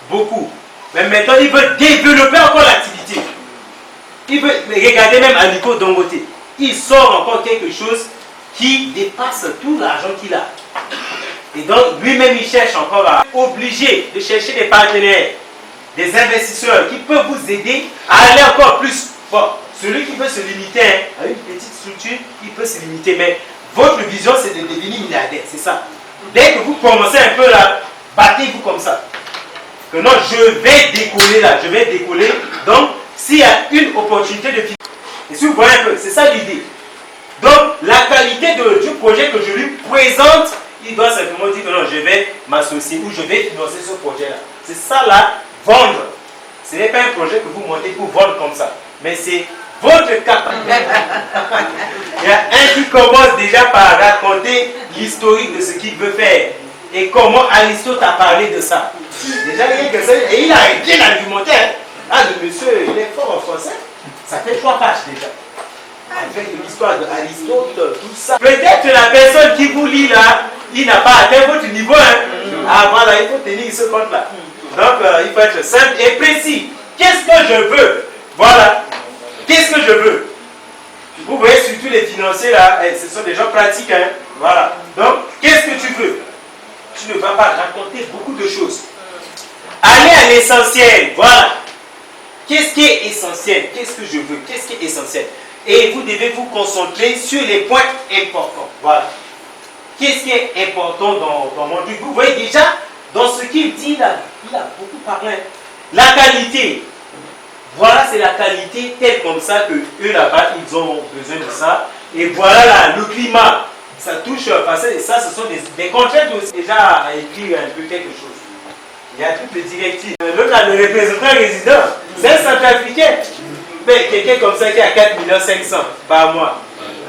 beaucoup. Mais maintenant, il veut développer encore l'activité. Il veut, regardez même Aliko Dangote. Il sort encore quelque chose qui dépasse tout l'argent qu'il a. Et donc, lui-même, il cherche encore à obliger de chercher des partenaires, des investisseurs qui peuvent vous aider à aller encore plus fort. Celui qui veut se limiter à une petite structure, il peut se limiter. Mais votre vision, c'est de devenir milliardaire, c'est ça. Dès que vous commencez un peu là, battez-vous comme ça. Que non, je vais décoller là, je vais décoller. Donc, s'il y a une opportunité de financer, et si vous voyez un peu, c'est ça l'idée. Donc, la qualité du projet que je lui présente, il doit simplement dire que non, je vais m'associer ou je vais financer ce projet-là. C'est ça là, vendre. Ce n'est pas un projet que vous montez pour vendre comme ça. Mais c'est votre capacité. Il y a un qui commence déjà par raconter l'historique de ce qu'il veut faire. Et comment Aristote a parlé de ça. Déjà, il y a quelqu'un, et il a bien argumenté. Ah, le monsieur, il est fort en français. Ça fait 3 pages déjà. Avec l'histoire d'Aristote, tout ça. Peut-être la personne qui vous lit là, il n'a pas atteint votre niveau. Ah voilà, il faut tenir ce compte-là. Donc, il faut être simple et précis. Qu'est-ce que je veux? Voilà. Qu'est-ce que je veux? Vous voyez surtout les financiers là, ce sont des gens pratiques. Voilà. Donc, qu'est-ce que tu veux? Tu ne vas pas raconter beaucoup de choses. Allez à l'essentiel. Voilà. Qu'est-ce qui est essentiel? Qu'est-ce que je veux? Qu'est-ce qui est essentiel? Et vous devez vous concentrer sur les points importants. Voilà. Qu'est-ce qui est important dans mon truc? Vous voyez déjà, dans ce qu'il dit là, il a beaucoup parlé. La qualité. Voilà, c'est la qualité telle comme ça que eux là-bas, ils ont besoin de ça. Et voilà là, le climat. Ça touche, parce que ça, ce sont des contraintes aussi. Déjà à écrire un peu quelque chose. Il y a toutes les directives. L'autre là, le représentant résident, c'est un centrafricain. Mais quelqu'un comme ça qui a 4 500 000 par mois.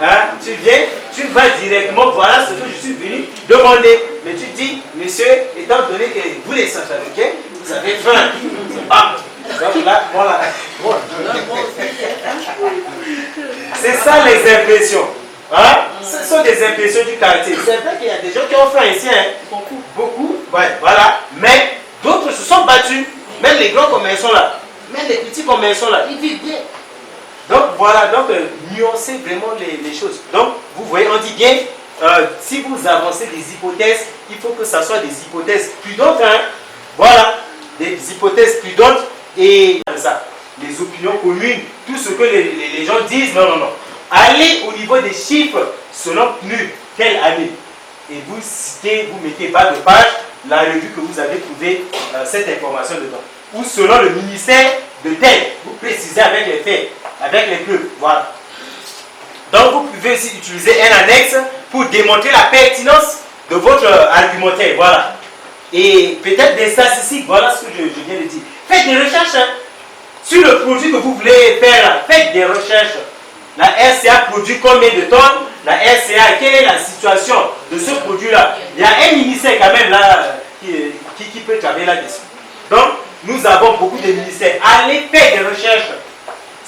Hein? Tu viens, tu vas directement, voilà ce que je suis venu demander. Mais tu dis, monsieur, étant donné que vous les centrafricains, vous avez faim. Ah, donc là, voilà. C'est ça les impressions. Hein? Ce sont des impressions du quartier. C'est vrai qu'il y a des gens qui ont faim ici, hein? Beaucoup, ouais, voilà. Mais d'autres se sont battus. Même les grands commerçants là, même les petits commerçants là, ils vivent bien. Donc voilà, donc nuancez vraiment les choses. Donc vous voyez, on dit bien, si vous avancez des hypothèses, il faut que ça soit des hypothèses prudentes. Hein? Voilà, des hypothèses prudentes et ça, les opinions communes, tout ce que les gens disent, non, non, non. Allez au niveau des chiffres selon PNUD, telle année. Et vous citez, vous mettez bas de page la revue que vous avez trouvé cette information dedans. Ou selon le ministère de tel, vous précisez avec les faits, avec les preuves. Voilà. Donc vous pouvez aussi utiliser un annexe pour démontrer la pertinence de votre argumentaire. Voilà. Et peut-être des statistiques, voilà ce que je viens de dire. Faites des recherches hein, sur le produit que vous voulez faire. Là. Faites des recherches. La RCA produit combien de tonnes? La RCA, quelle est la situation de ce produit-là? Il y a un ministère quand même là qui peut travailler là-dessus. Donc, nous avons beaucoup de ministères. Allez faire des recherches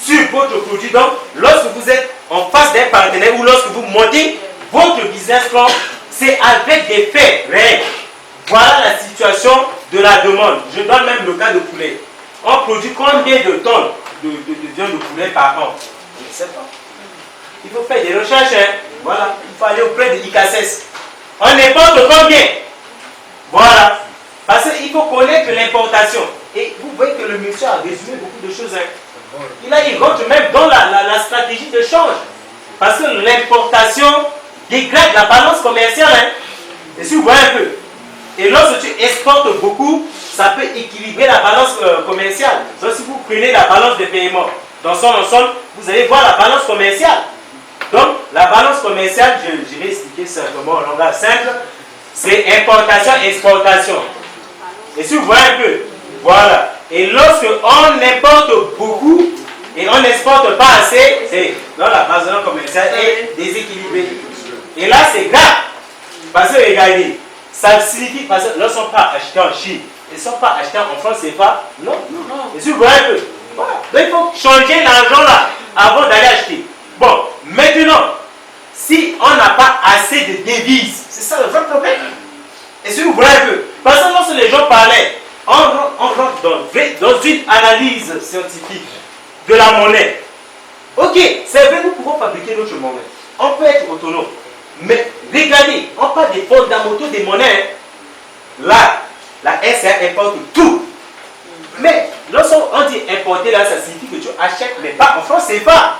sur votre produit. Donc, lorsque vous êtes en face d'un partenaire ou lorsque vous montez votre business plan, c'est avec des faits réels. Voilà la situation de la demande. Je donne même le cas de poulet. On produit combien de tonnes de viande de poulet par an? Je ne sais pas. Il faut faire des recherches. Hein. Voilà. Il faut aller auprès de l'ICACES. On importe combien? Voilà. Parce qu'il faut connaître l'importation. Et vous voyez que le monsieur a résumé beaucoup de choses. Hein. Il rentre même dans la stratégie de change. Parce que l'importation dégrade la balance commerciale. Hein. Et si vous voyez un peu. Et lorsque tu exportes beaucoup, ça peut équilibrer la balance commerciale. Donc si vous prenez la balance de paiement dans son ensemble, vous allez voir la balance commerciale. Donc la balance commerciale, je vais expliquer simplement en langage simple, c'est importation-exportation. Et si vous voyez un peu, voilà. Et lorsque on importe beaucoup et on n'exporte pas assez, c'est dans la balance commerciale est déséquilibrée. Et là c'est grave. Parce que regardez, ça signifie parce que lorsqu'on ne sont pas achetés en Chine, ils ne sont pas achetés en France, c'est pas. Non, non, non. Et si vous voyez un peu, voilà. Donc il faut changer l'argent là avant d'aller acheter. Bon, maintenant, si on n'a pas assez de devises, c'est ça le vrai problème. Et si vous voyez un peu, parce que lorsque les gens parlaient, on rentre dans une analyse scientifique de la monnaie. Ok, c'est vrai, nous pouvons fabriquer notre monnaie. On peut être autonome. Mais regardez, on parle des fondamentaux des monnaies. Là, la SCA importe tout. Mais lorsqu'on dit importer, là, ça signifie que tu achètes, mais pas en France, c'est pas.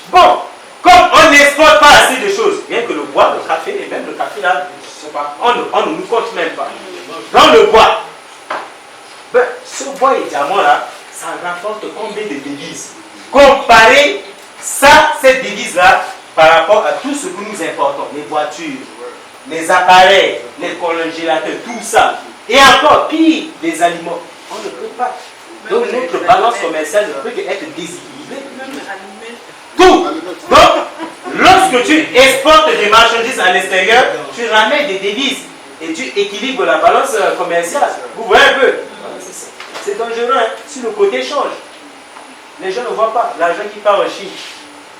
Bon, comme on n'exporte pas assez de choses, bien que le bois, le café, et même le café, là, je sais pas, on ne nous compte même pas. Dans le bois, ben, ce bois et diamant là, ça rapporte combien de devises? Comparez ça, cette devise-là, par rapport à tout ce que nous importons, les voitures, les appareils, les congélateurs, tout ça. Et encore pire, les aliments. On ne peut pas. Donc notre balance commerciale ne peut qu'être déséquilibrée. Tout. Donc, lorsque tu exportes des marchandises à l'extérieur, tu ramènes des devises et tu équilibres la balance commerciale. Vous voyez un peu? C'est dangereux, hein, si le côté change. Les gens ne voient pas l'argent qui part en Chine.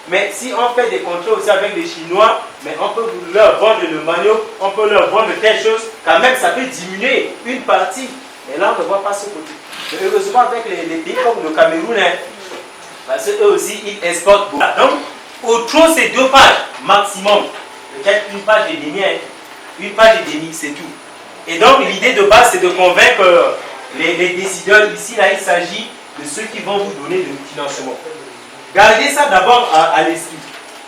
Mais si on fait des contrats aussi avec les Chinois, mais on peut leur vendre le manioc, on peut leur vendre telle chose, quand même ça peut diminuer une partie. Et là on ne voit pas ce côté. Mais heureusement avec les pays comme le Cameroun, hein, parce qu'eux aussi ils exportent beaucoup. Donc, au trop c'est 2 pages maximum. Peut-être une page et demie, hein. Une page et demie, c'est tout. Et donc l'idée de base c'est de convaincre les décideurs. Ici là il s'agit de ceux qui vont vous donner le financement. Gardez ça d'abord à l'esprit,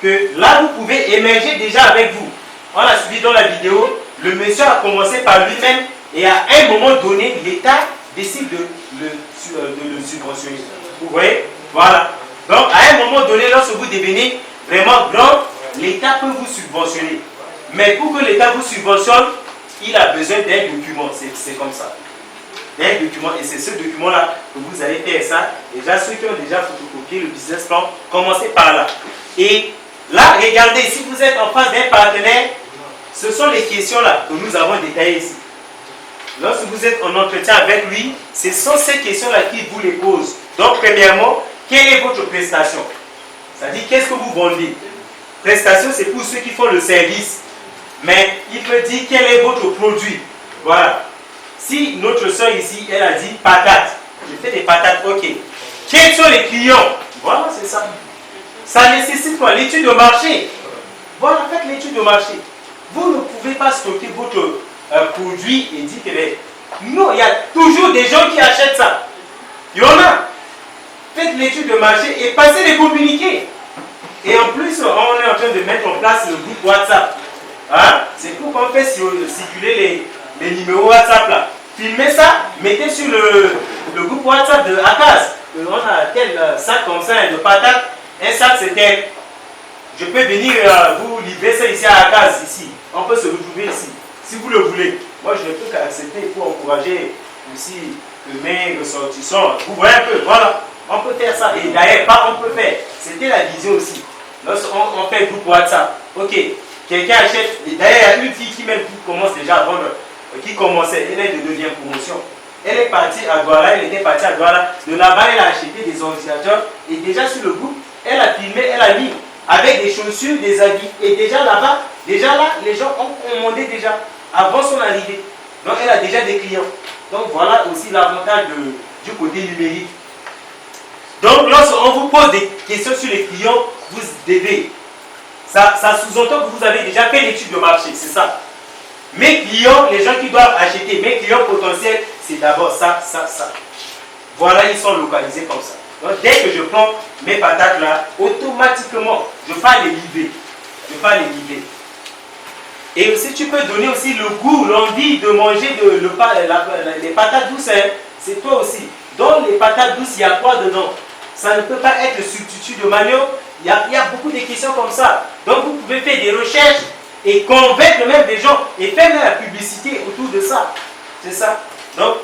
que là vous pouvez émerger déjà avec vous. On a suivi dans la vidéo, le monsieur a commencé par lui-même et à un moment donné, l'État décide de le subventionner. Vous voyez? Voilà. Donc à un moment donné, lorsque vous devenez vraiment grand, l'État peut vous subventionner. Mais pour que l'État vous subventionne, il a besoin d'un document. C'est comme ça. D'un document, et c'est ce document-là que vous allez faire ça. Déjà, ceux qui ont déjà photocopié le business plan, commencez par là. Et là, regardez, si vous êtes en face d'un partenaire, ce sont les questions-là que nous avons détaillées ici. Lorsque vous êtes en entretien avec lui, ce sont ces questions-là qu'il vous les pose. Donc, premièrement, quelle est votre prestation? C'est-à-dire, qu'est-ce que vous vendez? Prestation, c'est pour ceux qui font le service. Mais il peut dire quel est votre produit. Voilà. Si notre soeur ici, elle a dit patates, je fais des patates, ok. Quels sont les clients? Voilà, c'est ça. Ça nécessite quoi? L'étude de marché. Voilà, faites l'étude de marché. Vous ne pouvez pas stocker votre produit et dire que non, il y a toujours des gens qui achètent ça. Il y en a. Faites l'étude de marché et passez les communiqués. Et en plus, on est en train de mettre en place le groupe WhatsApp. Hein? C'est pour qu'on fait circuler les numéros WhatsApp là. Filmez ça, mettez sur le groupe WhatsApp de Akaz. On a tel sac comme ça de patates. Un sac c'est tel. Je peux venir vous livrer ça ici à Akaz ici. On peut se retrouver ici. Si vous le voulez. Moi je ne peux qu'accepter pour encourager aussi mes ressortissants. Vous voyez un peu, voilà. On peut faire ça. Et d'ailleurs, pas on peut faire. C'était la vision aussi. Lorsqu'on fait groupe WhatsApp. Ok. Quelqu'un achète. D'ailleurs, il y a une fille qui même commence déjà à vendre. Qui commençait, elle est de deuxième promotion. Elle est partie à Douala, elle était partie à Douala. De là-bas, elle a acheté des ordinateurs. Et déjà sur le groupe, elle a filmé, elle a mis avec des chaussures, des habits. Et déjà là-bas, déjà là, les gens ont commandé déjà avant son arrivée. Donc elle a déjà des clients. Donc voilà aussi l'avantage du côté numérique. Donc lorsqu'on vous pose des questions sur les clients, vous devez. Ça sous-entend que vous avez déjà fait l'étude de marché, c'est ça. Mes clients, les gens qui doivent acheter, mes clients potentiels, c'est d'abord ça, ça, ça. Voilà, ils sont localisés comme ça. Donc dès que je prends mes patates là, automatiquement, je vais les livrer. Je vais les livrer. Et aussi, tu peux donner aussi le goût, l'envie de manger les patates douces. Hein. C'est toi aussi. Dans les patates douces, il y a quoi dedans? Ça ne peut pas être le substitut de manioc. Il y a beaucoup de questions comme ça. Donc vous pouvez faire des recherches et convaincre même des gens et faire la publicité autour de ça. C'est ça. Donc,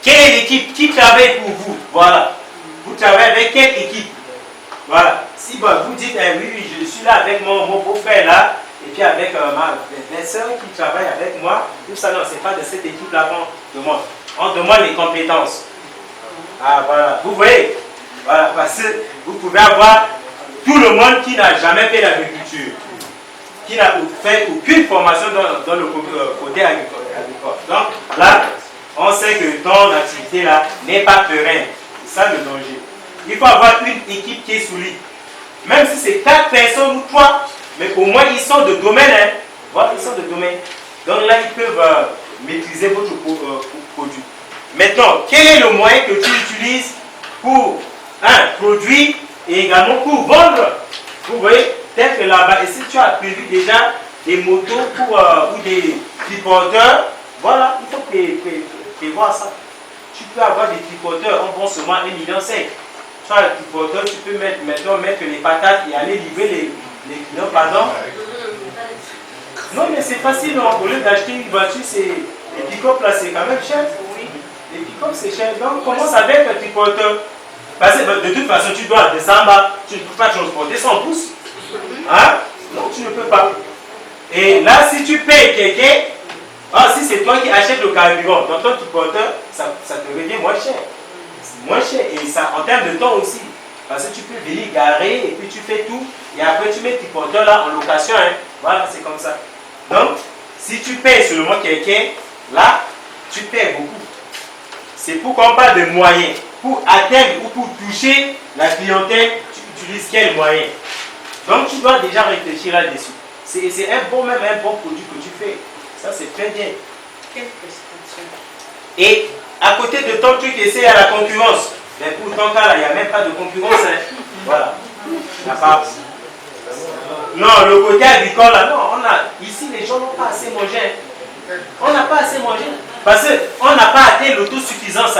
quelle est l'équipe qui travaille pour vous? Voilà. Vous travaillez avec quelle équipe? Voilà. Si vous dites, oui, je suis là avec mon beau-frère là, et puis avec ma belle-sœur qui travaille avec moi, tout ça, non, ce n'est pas de cette équipe-là qu'on demande. On demande les compétences. Ah, voilà. Vous voyez? Voilà, parce que vous pouvez avoir tout le monde qui n'a jamais fait l'agriculture, qui n'a fait aucune formation dans le côté agricole. Donc là, on sait que ton activité là n'est pas pérenne. C'est ça le danger. Il faut avoir une équipe qui est solide. Même si c'est 4 personnes ou 3, mais au moins ils sont de domaine. Hein. Voilà, ils sont de domaine. Donc là, ils peuvent maîtriser votre produit. Maintenant, quel est le moyen que tu utilises pour produire et également pour vendre? Vous voyez, tel que là-bas, et si tu as prévu déjà des motos ou des tripoteurs, voilà, il faut prévoir ça. Tu peux avoir des tripoteurs, on vend seulement 1,5 million. Tu as le tripoteur, tu peux mettre les patates et aller livrer les clients, pardon. Non, mais c'est facile, non? Au lieu d'acheter une voiture, les pick-up là, c'est quand même cher. Oui. Les pick-up, c'est cher. Donc, commence avec le tripoteur. Parce que de toute façon, tu dois descendre, tu ne peux pas transporter sans pouce. Hein? Non, tu ne peux pas. Et là, si tu payes quelqu'un, si c'est toi qui achètes le carburant, dans ton tripoteur, ça te revient moins cher. Moins cher. Et ça, en termes de temps aussi. Parce que tu peux venir garer et puis tu fais tout. Et après, tu mets le tripoteur là en location. Hein. Voilà, c'est comme ça. Donc, si tu payes seulement quelqu'un, là, tu payes beaucoup. C'est pour qu'on parle de moyens. Pour atteindre ou pour toucher la clientèle, tu utilises quel moyen? Donc, tu dois déjà réfléchir là-dessus. C'est un bon produit que tu fais. Ça, c'est très bien. Quelle prestation? Et à côté de ton truc, essaie à la concurrence. Mais pour ton cas, là, il n'y a même pas de concurrence. Hein. Voilà. Il n'y a pas. Non, le côté agricole, là, non. Ici, les gens n'ont pas assez mangé. Hein. On n'a pas assez mangé. Parce qu'on n'a pas atteint l'autosuffisance.